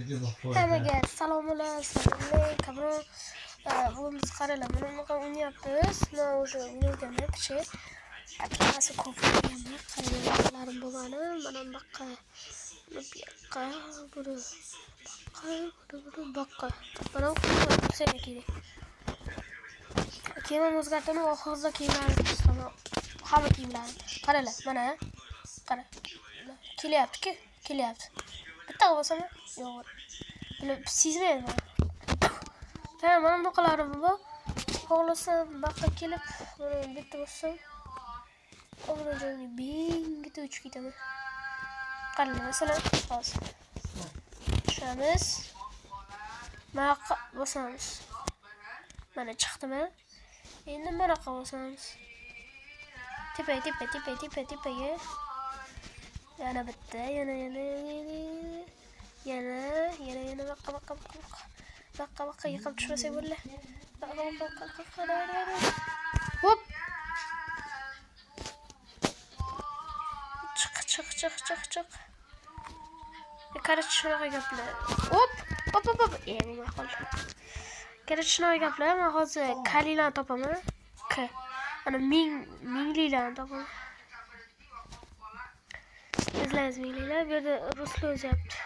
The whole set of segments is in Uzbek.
Hammaga salomlar, kabron. Bugün biz qaralar bunaqa o'ynayapmiz. Men o'sha o'ynayotganda picha akasi ko'p qaralarim bo'lgani, mana buyoqqa, buyoqqa. Mana sen kerak. Keyin o'zgartirib oxirida kiyimlarni qistaman. Hamma kiyimlarni. Qaralar, mana. Qara. Kelyapti-ku, kelyapti. Bitta bo'lsam, yo'q. Buni sezmayman. Tamam, mana bunaqalarim bor. Xohlasam buyoqqa kelib, mana bitta bo'lsam, o'g'ri joyga bingita uchib ketaman. Qaralar, masalan, hozir. Tushamiz. Buyoqqa bosamiz. Mana chiqdimi? Endi buyoqqa bosamiz. Tepaga. Yana bitta, yana buyoqqa yiqilib tushmasak bo'ldi. Hop. Chiq. Qarich shunaqa gaplar. Hop. Nima qoldi? Qarich shunaqa gaplar. Men hozir kalilarni topaman. Ana minglilarni topaman. İzləyiniz minglilar. Bir de Ruslu yozyapti.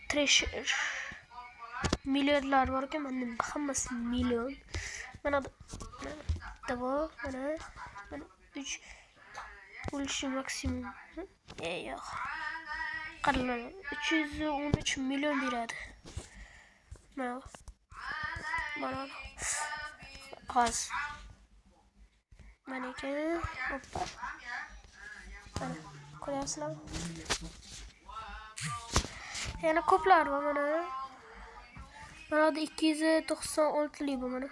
Treasure. Milyonlar var ki benim hammasi milyon. Mana bu, mana 3 bo'lishi maksimum. Yo'q. Qaralar, 313 milyon beradi. Mana. Hozir. Mana ekan. Hoppa. Mana ko'ryapsizlarmi? Yana ko'plar bor mana. Mana 296 lik bu mana.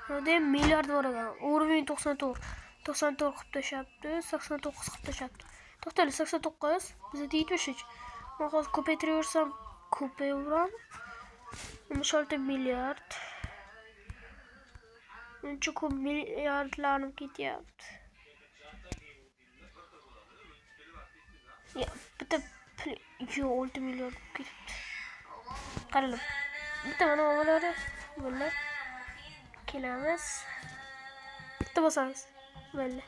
Mana milliard bor ekan. Уровень 94. 94 qilib tashlabdi, 89 qilib tashlabdi. To'xtali 89, bizda 73. Men hozir ko'paytiraversam ko'payaveraman. 16 milliard. Uncha ko'p milliardlarni ketyapti. Ya, bitta 6 milliard ketibdi. Qaralib. Bitta mana ovolar bo'ldi. Kelamiz. Bitta bosamiz. Bo'ldi.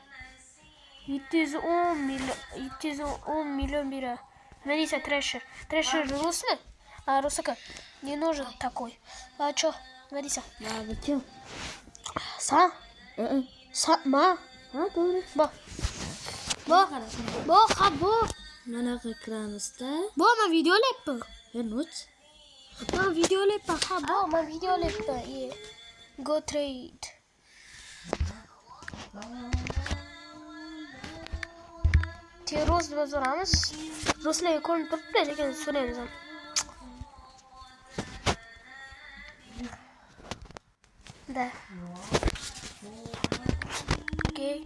710 million bira. Смотрите, Treasure. Treasure rusli? Rusaka. Не нужен такой. А чё? Смотрите. Чё? Ma. Ha, to'g'ri. Bo. Mana qilamiz-da. Bo, men video olyapman. Noch? Men video olyapman. Men video olyapman. Go trade. Terroz deb so'ramiz. Ruslarga ko'rinib turibdi, lekin so'raymiz ham. Da. Okay.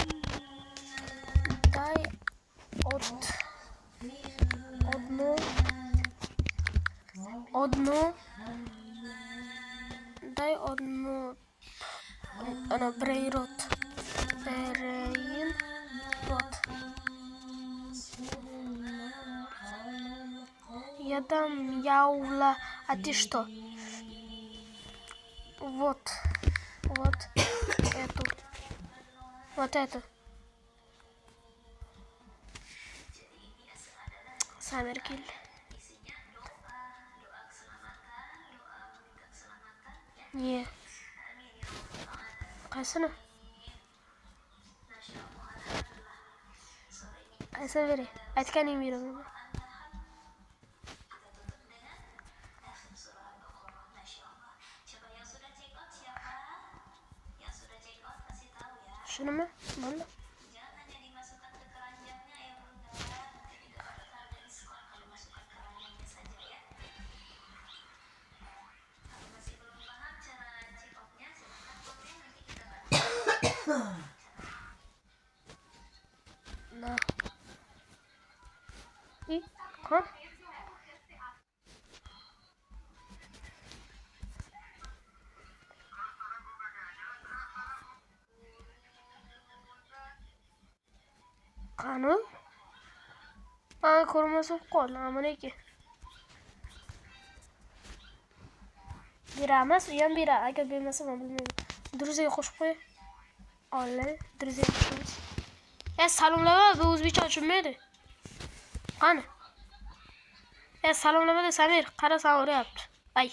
Дай одну ana Brainrot. Я дам яула, а ты что? Вот эту. Вот эту. Саммеркилл. Не. Qaysini? Qaysi beri? Aytganing beraman. Shunimi? Bo'ldi. Nah. Kan? Qani? Aa ko'rmasa qol. Amaniki. Beramiz, u ham beradi. Agar bermasa men bilmayman. Druziyaga qo'shib qo'y. Olay, Druziyaga qo'shamiz. Salomlama, bu o'zbekcha tushunmaydi. Qani? Salomlama de Samir, qara sen uryapti. Ay.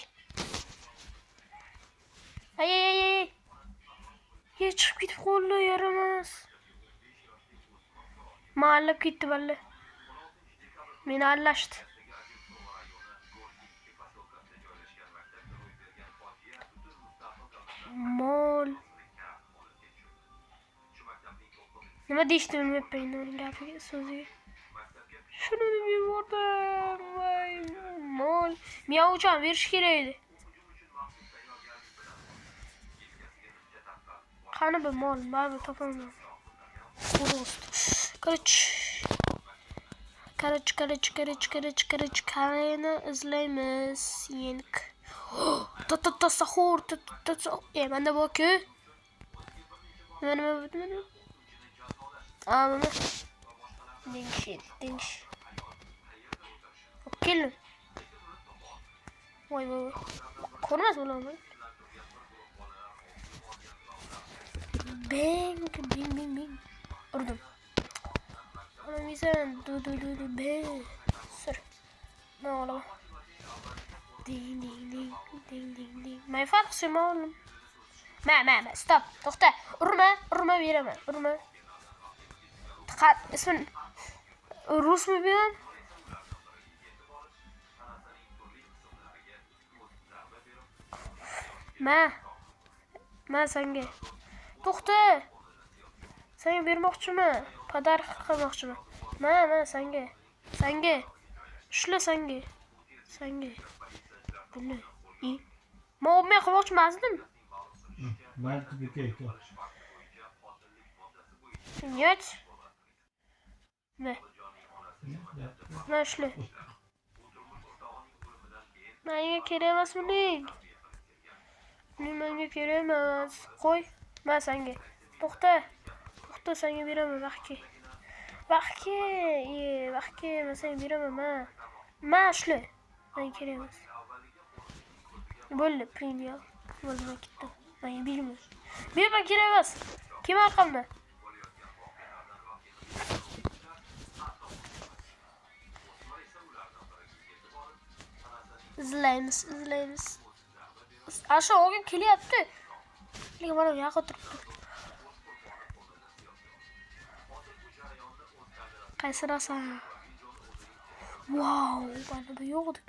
Ay. Chiqib ketib qoldi, yaramas. Ma'allab ketdi valle. Meni allashdi. Mol. Nima deyishni bilmayapman uning gapiga, so'ziga. Shuni deb yubordim. Voy, mol. Miyovchan berish kerak edi. Qani bu mol, baribir topaman. Короче, qarayni izlaymiz. Yenk. Ta sahur. Menda bor-ku. Nima bu? Mana. Dinsh. Kelin. Voy. Ko'rmas bo'laman. Bing. Urdim. Olmaysan. Du. Sir. Ne ola? Ding. Men farqsim oğlum. Ma. Stop. To'xta. Urma beraman. Urma. Ismin Rusmi beram? Ma senga. To'xta. Senga bermoqchiman. Podarka qilmoqchiman. Ma senga. Shula senga. Buni. Men olmay qilmoqchi emasdim. Нет. Нашли. Menga kerak emas buning. Menga kerak emas. Qo'y. Men senga. To'xta, senga beraman vaqtga. Vaqtga men senga beraman. Men shuli. Menga kerak emas. Bo'ldi, принял. Bo'ldi, ketdim. Menga bilmayman. Berma kerak emas. Kim orqamda? izlaymiz. Asha o'g'im kelyapti. Lekin mana yoqqa turibdi. Qaysi rosa? Wow, mana bu yo'qdik.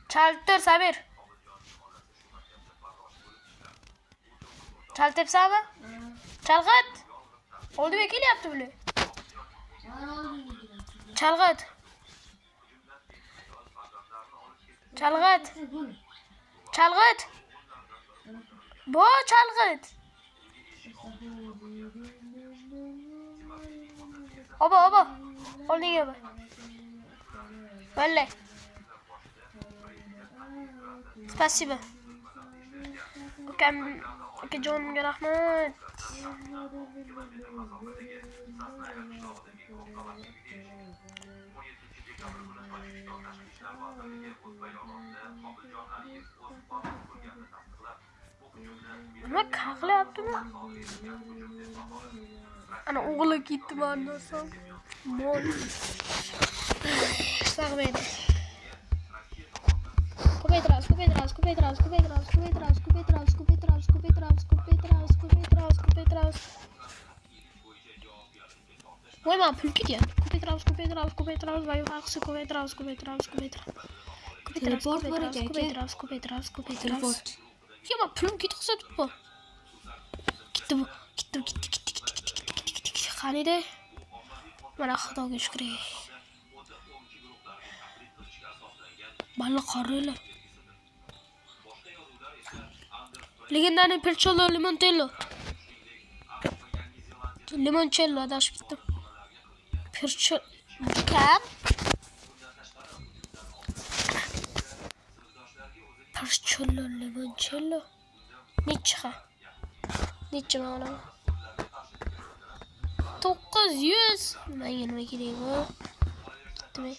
Chaltir Samir. Chaltepsami? Chalg'it. Oldiga kelyapti bular. Chalg'it. Bu chalg'it. Oba. Oldiga bor. Vallahi. Спасибо. Akajonimga rahmat. Nima qaqlayaptimi? Ana o'g'li ketdi mendan so'ng. Mol. Sog'maydi. Ko'paytiramiz. Voy, men pul ketyapti. Ko'paytiramiz. Voy, haqsi ko'paytiramiz. Teleport bor ekan. Ko'paytiramiz. Yo'q, men pulim ketib bu. Ketdi. Qaniydi? Mana Xudoga shukr. Balla qaraylar. Legendariy Percolo Limoncello adashib ketdim. Percolo kam. Karçollo, limoncello. Necha? Necha men olaman? 900. Menga nima kerak bu? Ketdimi?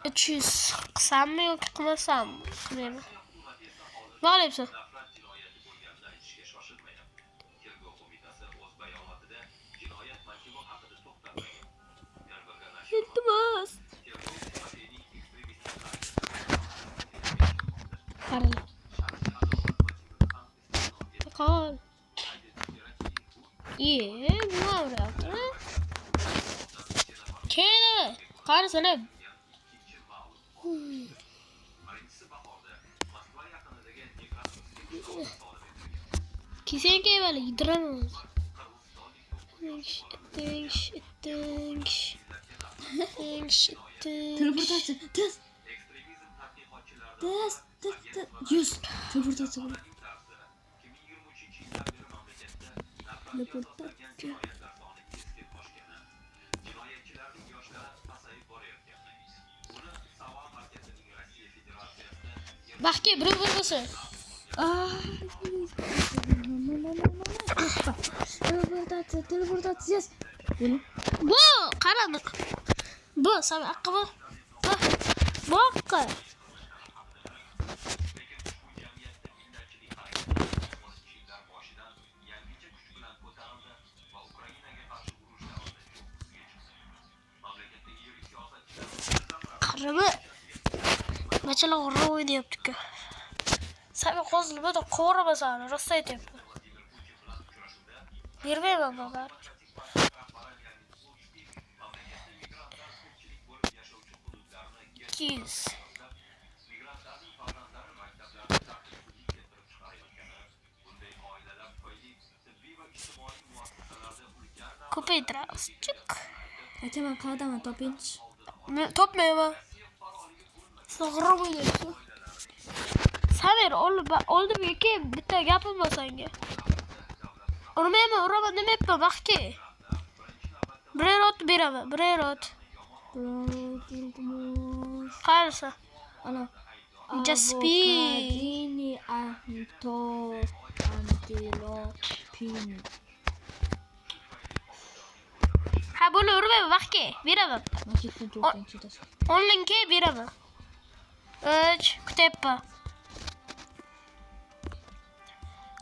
300 qilsammi yoki qilmasammi? Qilmayman. Nima qilyapsan? Iltimos. Qarang. Qol. Nima bo'lyapti? Keldi. Qarasana. Kesin kevali yidiraman. Teleportatsiya. Tez. Yuz. Teleportatsiya. Teleportatsiya. Baxtga bir bo'lsa. Teleportatsiya. Bu qarang. Bu sabaqa bu. Bu haqqa. Qarama. Machalar g'urra o'ynayapti-ku. Sabi qo'zilmada qo'ramasani, rosa aytyapti. Bermayman bu baribir. Kiz. Ko'paytiramiz. Çık. Aytaman, qayerdaman topinchi. Men topmayman. G'urra o'ynayapti. Saber oldimga kelib bitta gapim bor senga. Urmayman, uraman demayapman, baxtga. Birer ot beraman, birer ot. Qarasa. Ana. Jaspi. Avokadini antilopini. Ha, buni urmayman, baxtga. Beraman. Maketni to'rtinchi tashlab. Onlinga beraman. Kutyapman.